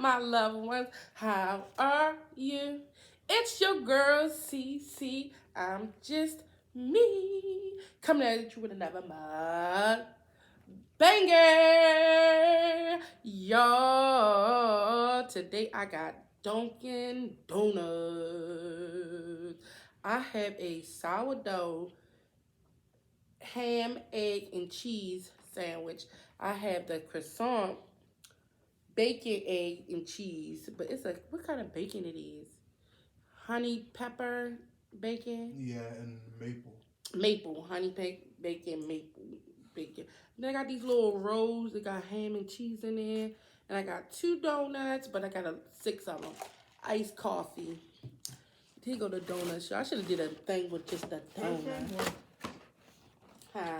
my loved ones? How are you? It's your girl, CC. I'm just me. Coming at you with another mug banger. Y'all, today I got Dunkin' Donuts. I have a sourdough ham, egg, and cheese sandwich. I have the croissant, bacon, egg, and cheese. But it's like, what kind of bacon it is? Honey pepper bacon? Yeah, and maple. Maple. Bacon, maple bacon. Then I got these little rolls. They got ham and cheese in there. And I got 2 donuts, but I got 6 of them. Iced coffee. Here go the donuts. I should have did a thing with just the donut. Huh?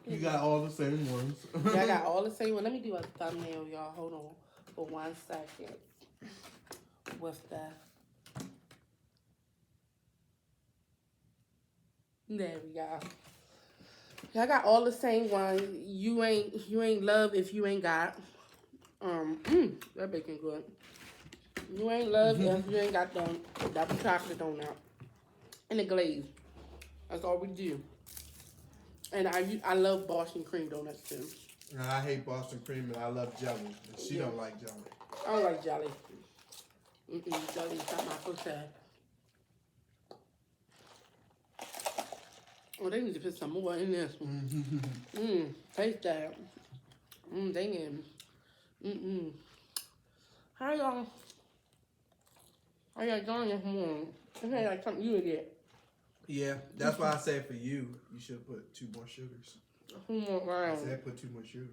You got all the same ones. Yeah, I got all the same one. Let me do a thumbnail, y'all. Hold on for 1 second. With the... There we go. I got all the same one. You ain't love if you ain't got. That bacon good. You ain't love if you ain't got the double chocolate donut and the glaze. That's all we do. And I love Boston cream donuts too. I hate Boston cream and I love jelly. And she don't like jelly. I don't like jelly. Jelly's not my first. Oh, they need to put some more in this one. Taste that. Dang. How y'all doing this morning? It ain't like something you would get. Yeah, that's why I said for you, you should put 2 more sugars. I said put 2 more sugar.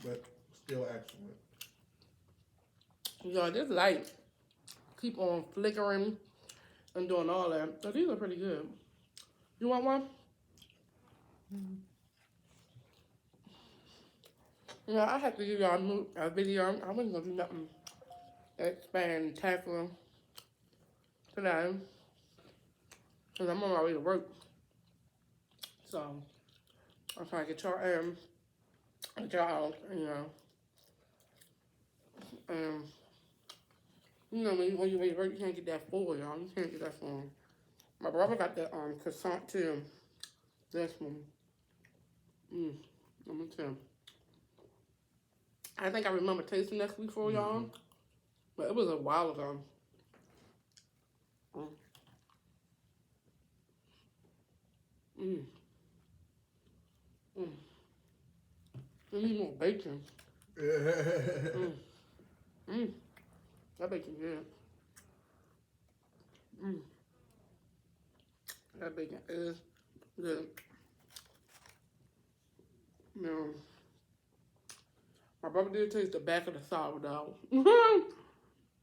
But still excellent. Y'all, this light keep on flickering and doing all that. So these are pretty good. You want one? Yeah, I have to give y'all a video. I wasn't gonna do nothing spectacular today because I'm on my way to work. So I'm trying to get y'all a job, you know. You know, when you wait to work, you can't get that full, y'all. You can't get that full. My brother got the croissant too. This one. Number 2. I think I remember tasting this before, y'all. But it was a while ago. You need more bacon. That bacon good. That bacon is good. Now, my brother did taste the back of the sourdough. I'm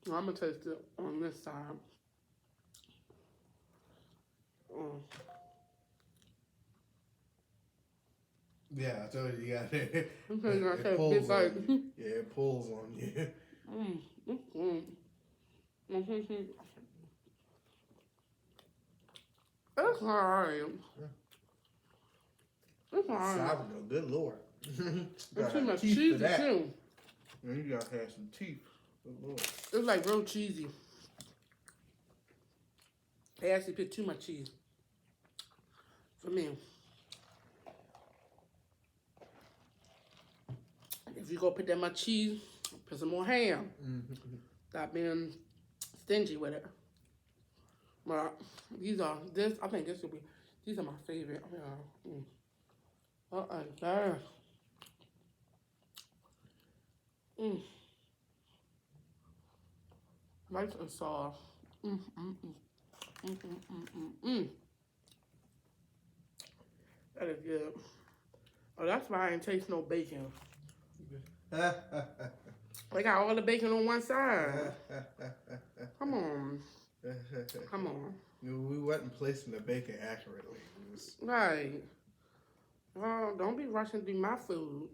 gonna taste it on this side. Yeah, I told you got it. It pulls on you. Yeah, it pulls on you. It's alright. It's alright. Sourdough, good lord. It's too much cheesy too. And you gotta have some teeth. Good lord. It's like real cheesy. They actually put too much cheese for me. If you go put that much cheese, put some more ham. Stop being stingy with it. But I think this will be, these are my favorite. There. Nice and soft. That is good. Oh, that's why I ain't taste no bacon. They got all the bacon on one side. Come on. Come on. We wasn't placing the bacon accurately. Right. Oh, don't be rushing through my food.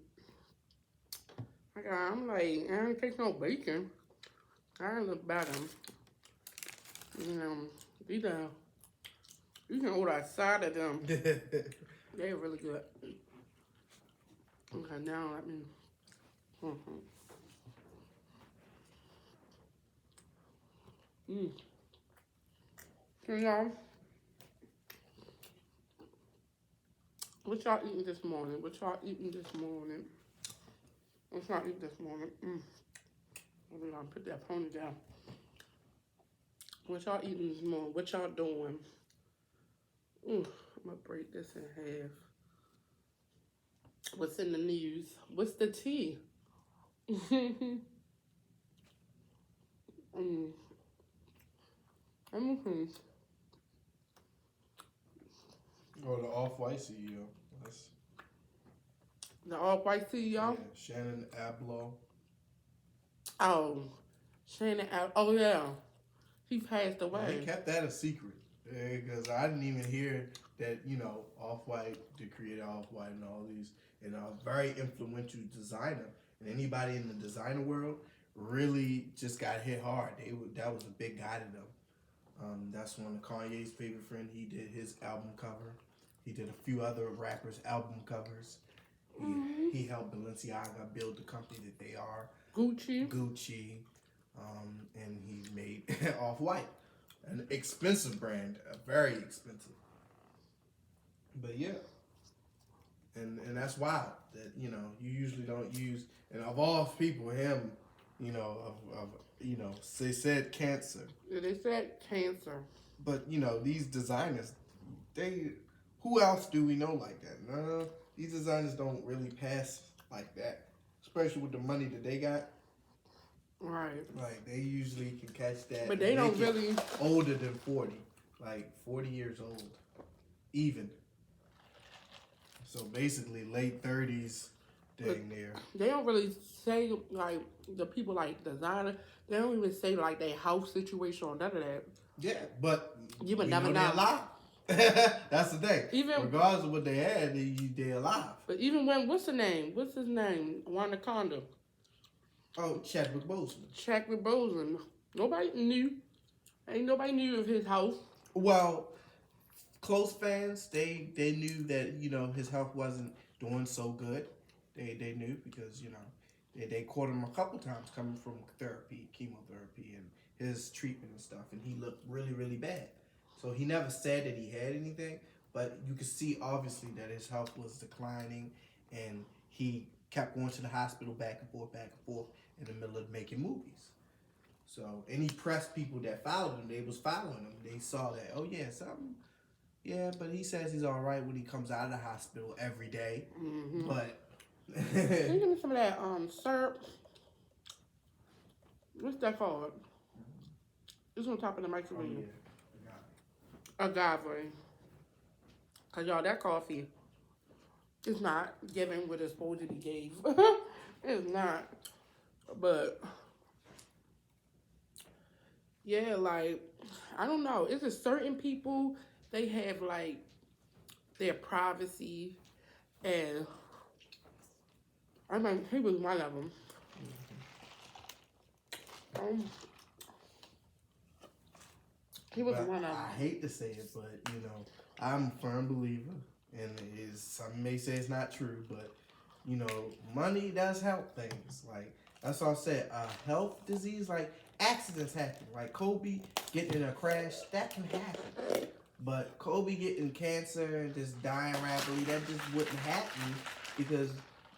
I'm like, I ain't taste no bacon. I look better. You know, you can order a side of them. They're really good. Okay, now let me. So y'all, what y'all eating this morning? What y'all eating this morning? What y'all eating this morning? We're gonna put that pony down. What y'all eating this morning? What y'all doing? I'm gonna break this in half. What's in the news? What's the tea? mm. Mm-hmm. Or the Off-White CEO. That's The all-white CEO? yeah, Shannon Abloh. Oh, Shannon. Oh yeah, he passed Yeah, away. they kept that a secret because I didn't even hear that, Off-White, the creator Off-White and all these, and a very influential designer. And anybody in the designer world really just got hit hard. That was a big guy to them. That's one of Kanye's favorite friend. He did his album cover. He did a few other rappers' album covers. He helped Balenciaga build the company that they are. Gucci. And he made Off-White. An expensive brand. Very expensive. But yeah. And that's wild that, you usually don't use, and of all people, him, they said cancer. Yeah, they said cancer. But, these designers, who else do we know like that? No, these designers don't really pass like that, especially with the money that they got. Right. Like, they usually can catch that. But they don't really. Older than 40. Like, 40 years old. Even. So, basically, late 30s, dang near. They don't really say, like, the people, like, designer, they don't even say, like, their house situation or none of that. Yeah, but you would never know. They're alive. That's the thing. Regardless of what they had, they're alive. But even when, what's his name? Wanaconda. Oh, Chadwick Boseman. Nobody knew. Ain't nobody knew of his house. Well, close fans, they knew that, his health wasn't doing so good. They knew because, they caught him a couple times coming from chemotherapy, and his treatment and stuff, and he looked really, really bad. So he never said that he had anything, but you could see obviously that his health was declining, and he kept going to the hospital back and forth in the middle of making movies. So any press people that followed him, they was following him. They saw that, oh yeah, something. Yeah, but he says he's all right when he comes out of the hospital every day. Mm-hmm. But can you give me some of that syrup? What's that called? It's on top of the microwave. Oh, yeah. Agave. Cause y'all, that coffee is not giving what it's supposed to be gave. It's not. But yeah, like, I don't know. It's just certain people, they have like their privacy, and I mean, he was one of them. He was one of them. I hate to say it, but I'm a firm believer, and some may say it's not true, but money does help things. Like, that's all I said. Health disease, like accidents happen. Like Kobe getting in a crash, that can happen. But Kobe getting cancer and just dying rapidly, that just wouldn't happen because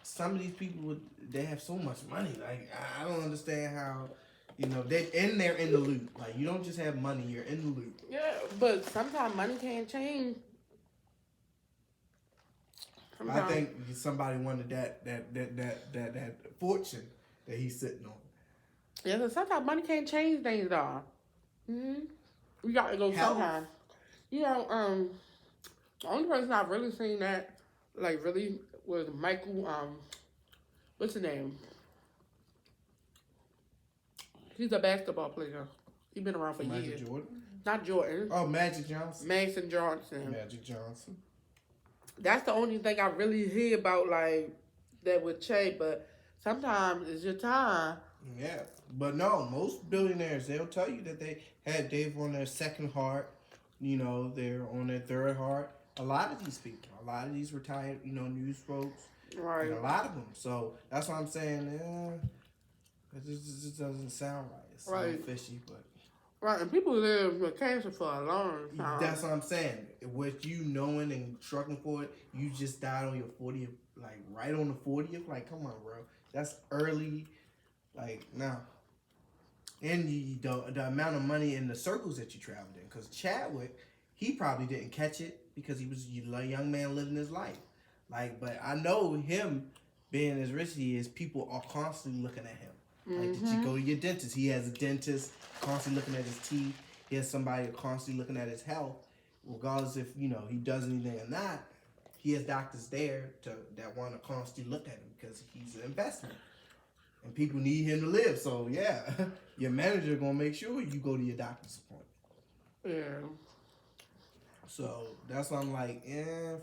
some of these people they have so much money. Like, I don't understand how. They're in the loop. Like, you don't just have money, you're in the loop. Yeah, but sometimes money can't change. I think somebody wanted that fortune that he's sitting on. Yeah, but sometimes money can't change things, though. We got to go sometimes. The only person I've really seen that, like, really was Michael, what's his name? He's a basketball player. He's been around for years. Jordan? Not Jordan. Oh, Magic Johnson. Magic Johnson. That's the only thing I really hear about, like, that would change. But sometimes it's your time. Yeah. But no, most billionaires, they'll tell you that they're on their second heart. They're on their third heart. A lot of these people, a lot of these retired, news folks, Right. And a lot of them. So that's why I'm saying, it just doesn't sound right. It's a little fishy, but. Right, and people live with cancer for a long time. That's what I'm saying. With you knowing and struggling for it, you just died on your 40th, like right on the 40th. Like, come on, bro. That's early. Like, no. And the amount of money in the circles that you traveled in. Because Chadwick, he probably didn't catch it because he was a young man living his life. Like, but I know him being as rich as he is, people are constantly looking at him. Like, did you go to your dentist? He has a dentist constantly looking at his teeth. He has somebody constantly looking at his health. Regardless if, he does anything or not, he has doctors there that want to constantly look at him because he's an investment. And people need him to live. So, yeah, your manager going to make sure you go to your doctor's appointment. Yeah. So, that's why I'm like,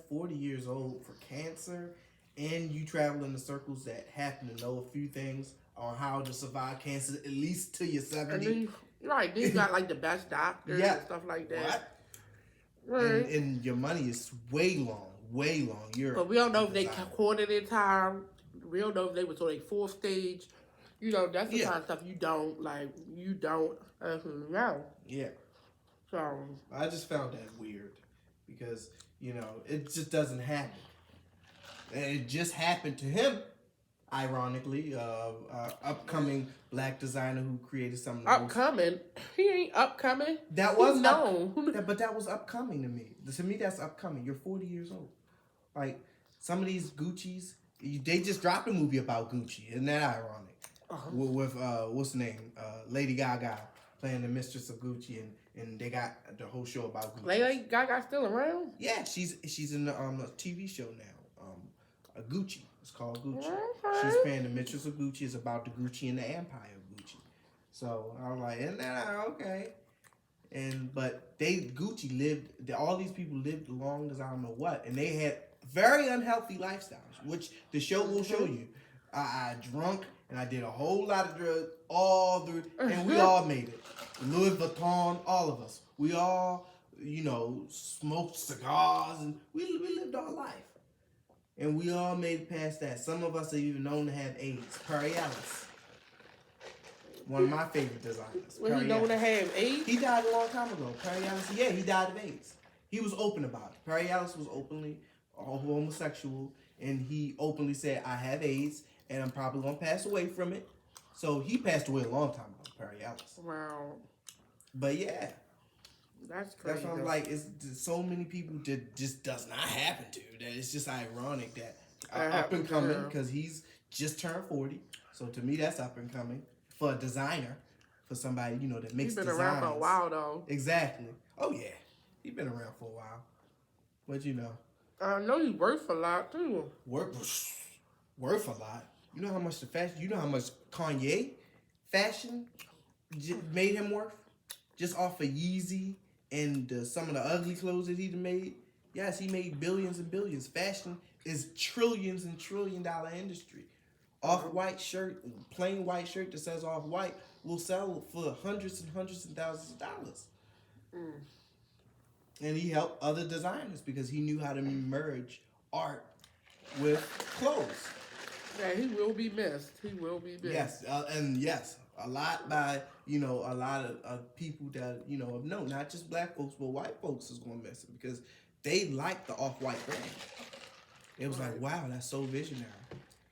40 years old for cancer, and you travel in the circles that happen to know a few things on how to survive cancer, at least till you're 70. Right, these got like the best doctors and stuff like that. What? Right. And your money is way long. But we don't know if they caught it in time. We don't know if they was on a fourth stage. That's the kind of stuff you don't know. Yeah. So. I just found that weird because, it just doesn't happen. And it just happened to him. Ironically, upcoming black designer who created something. Upcoming? He ain't upcoming. That was known. But that was upcoming to me. To me, that's upcoming. You're 40 years old. Like, some of these Gucci's, they just dropped a movie about Gucci. Isn't that ironic? Uh-huh. With what's the name? Lady Gaga playing the mistress of Gucci, and they got the whole show about Gucci. Lady Gaga still around? Yeah, she's in the TV show now. Gucci. It's called Gucci. Okay. She's playing the mistress of Gucci. It's about the Gucci and the empire of Gucci. So I was like, isn't that okay? But Gucci lived. All these people lived as long as I don't know what, and they had very unhealthy lifestyles, which the show will show you. I drunk and I did a whole lot of drugs and we all made it. Louis Vuitton, all of us. We all, smoked cigars and we lived our life. And we all made it past that. Some of us are even known to have AIDS. Perry Ellis. One of my favorite designers. Was he known to have AIDS? He died a long time ago. Perry Ellis, he died of AIDS. He was open about it. Perry Ellis was openly homosexual, and he openly said, I have AIDS, and I'm probably going to pass away from it. So he passed away a long time ago, Perry Ellis. Wow. But yeah. That's crazy. That's why I'm like, it's so many people that just does not happen to. That it's just ironic that up and coming, because he's just turned 40. So to me, that's up and coming for a designer, for somebody that makes designs. He's been around for a while though. Exactly. Oh yeah, he's been around for a while. But I know he's worth a lot too. Worth a lot. You know how much the fashion? You know how much Kanye fashion made him worth? Just off of Yeezy and some of the ugly clothes that he made. Yes, he made billions and billions. Fashion is trillions and $trillion industry. Off-white shirt, plain white shirt that says off-white will sell for hundreds and hundreds and thousands of dollars. And he helped other designers because he knew how to merge art with clothes. Yeah, he will be missed. He will be missed. Yes, and yes, a lot by, a lot of people that, have known, not just black folks, but white folks is going to miss him because they like the Off-White brand. It was like, wow, that's so visionary.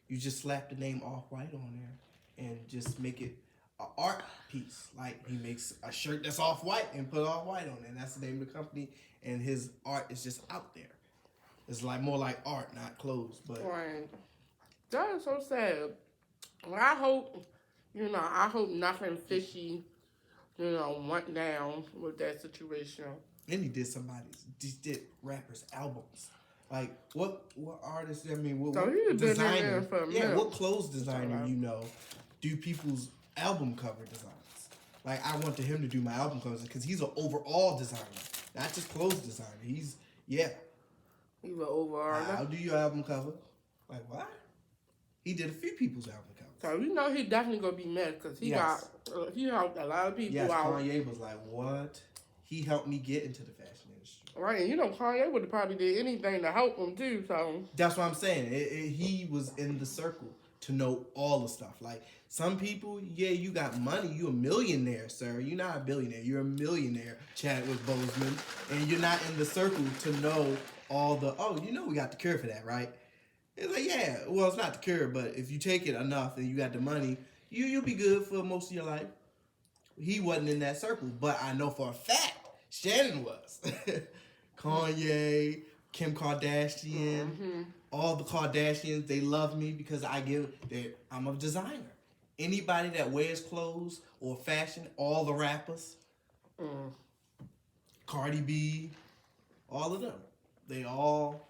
You just slap the name Off-White on there and just make it an art piece. Like, he makes a shirt that's Off-White and put Off-White on it. And that's the name of the company. And his art is just out there. It's like more like art, not clothes. But right. That is so sad. Well, I hope nothing fishy, went down with that situation. And he did rappers' albums. Like, what artists, what designer, what clothes designer, do people's album cover designs? Like, I wanted him to do my album covers because he's an overall designer, not just clothes designer. He's an overall. I'll do your album cover. Like, what? He did a few people's album covers. So, he definitely going to be mad because he helped a lot of people out. Kanye was like, what? He helped me get into the fashion industry. Right, and you know Kanye would have probably did anything to help him too. So That's what I'm saying. He was in the circle to know all the stuff. Like some people, yeah, you got money, you a millionaire, sir. You're not a billionaire. You're a millionaire, Chadwick Boseman, and you're not in the circle to know all the. Oh, you know we got the cure for that, right? It's like yeah, well, it's not the cure, but if you take it enough and you got the money, you'll be good for most of your life. He wasn't in that circle, but I know for a fact Shannon was. Kanye, Kim Kardashian, all the Kardashians, they love me because I'm a designer. Anybody that wears clothes or fashion, all the rappers, Cardi B, all of them, they all,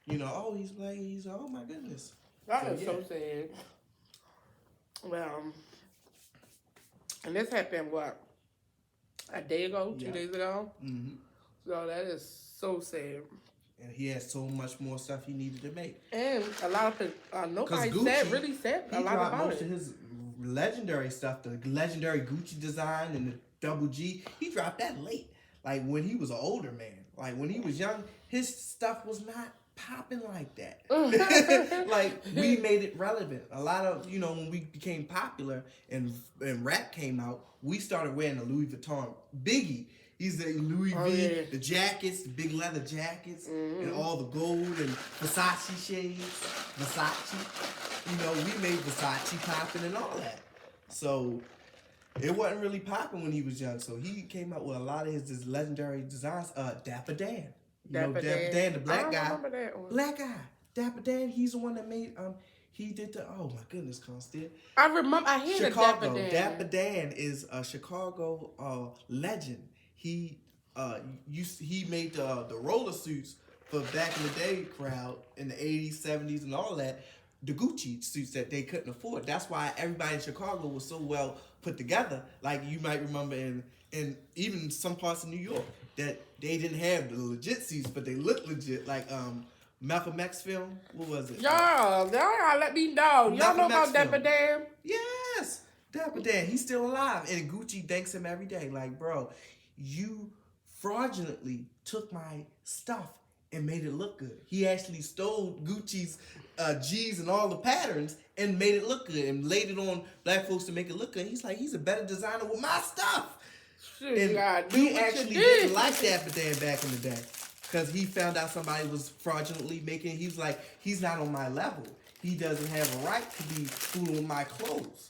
oh, oh my goodness. that is so sad. Well, and this happened what, a day ago, 2 days ago. Mm-hmm. So that is so sad. And he had so much more stuff he needed to make. And a lot of people, nobody really said a lot about most of his legendary stuff, the legendary Gucci design and the double G. He dropped that late, like when he was an older man. Like when he was young, his stuff was not popping like that. Like we made it relevant. A lot of when we became popular and rap came out, we started wearing the Louis Vuitton Biggie. He's the Louis V, the jackets, the big leather jackets, and all the gold and Versace shades. Versace. We made Versace popping and all that. So it wasn't really popping when he was young. So he came out with a lot of his legendary designs. Dapper Dan. Dapper Dan, the black guy. Black guy. Dapper Dan, he's the one that made he did the oh my goodness, Constance. I remember I hear Chicago. Dapper Dan. Dapper Dan is a Chicago legend. He made the roller suits for back in the day crowd in the 80s, 70s, and all that. The Gucci suits that they couldn't afford. That's why everybody in Chicago was so well put together. Like you might remember in even some parts of New York that they didn't have the legit suits, but they looked legit. Like Malcolm X film. What was it? Y'all gotta let me know. Y'all know about Dapper Dan? Yes, Dapper Dan. He's still alive, and Gucci thanks him every day. Like, bro, you fraudulently took my stuff and made it look good. He actually stole Gucci's G's and all the patterns and made it look good and laid it on black folks to make it look good. He's like, he's a better designer with my stuff. Shoot, and he actually didn't like Dapper Dan back in the day because he found out somebody was fraudulently making. He was like, he's not on my level. He doesn't have a right to be fooling with my clothes.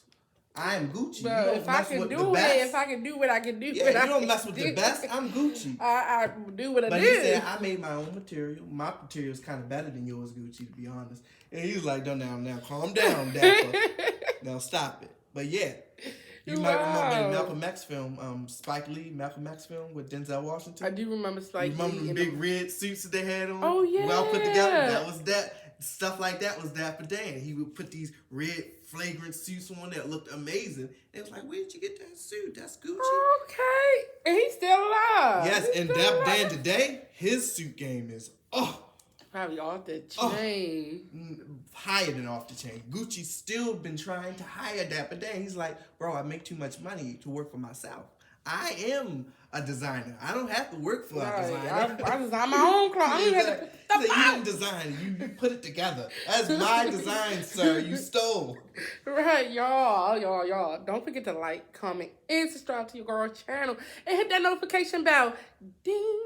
I am Gucci. But if I can do what I can do, you don't mess with the best. I'm Gucci. I do what I do. But he said I made my own material. My material is kind of better than yours, Gucci, to be honest. And he was like, now, calm down, Dapper. Now stop it. But yeah, you might remember the Malcolm X film, Spike Lee, Malcolm X film with Denzel Washington. I do remember Spike Lee. Remember the big red suits that they had on? Oh yeah. Well put together. That was that. Stuff like that was Dapper Dan. He would put these red flagrant suits on that looked amazing. It was like, where did you get that suit? That's Gucci. Okay. And he's still alive. Yes, and Dapper Dan today, his suit game is probably off the chain. Higher than off the chain. Gucci's still been trying to hire Dapper Dan. He's like, bro, I make too much money to work for myself. I am a designer. I don't have to work for a designer. I design my own clothes. I don't have to put stuff out. You didn't design. You put it together. That's my design, sir. You stole. Right, y'all. Don't forget to like, comment, and subscribe to your girl channel. And hit that notification bell. Ding.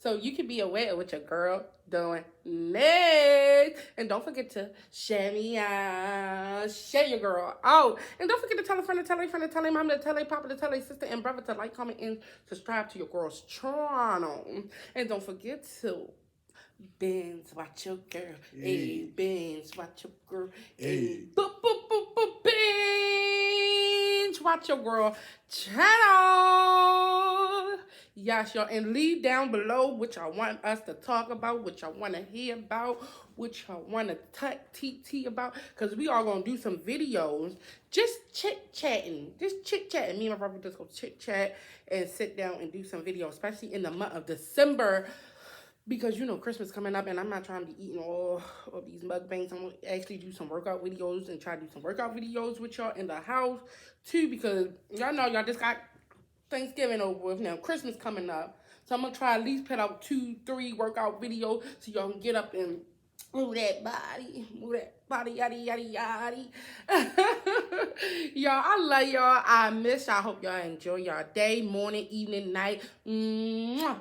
So you can be aware of what your girl doing next. And don't forget to share me out. Share your girl out. And don't forget to tell a friend, to tell a friend, to tell a mom, to tell a papa, to tell a sister and brother to like, comment, and subscribe to your girl's channel. And don't forget to binge watch your girl. Hey, binge watch your girl. Hey, binge watch your girl channel. Yes, y'all. And leave down below what y'all want us to talk about, what y'all want to hear about, what y'all want to TT about. Because we are going to do some videos. Just chit-chatting. Me and my brother just go chit-chat and sit down and do some videos, especially in the month of December. Because, Christmas coming up, and I'm not trying to be eating all of these mukbangs. I'm going to actually do some workout videos and try to do some workout videos with y'all in the house, too. Because y'all know y'all just got Thanksgiving over with. Now, Christmas coming up. So I'm going to try at least put out 2-3 workout videos so y'all can get up and move that body, yada, yada, yada. Y'all, I love y'all. I miss y'all. I hope y'all enjoy y'all day, morning, evening, night. Mwah.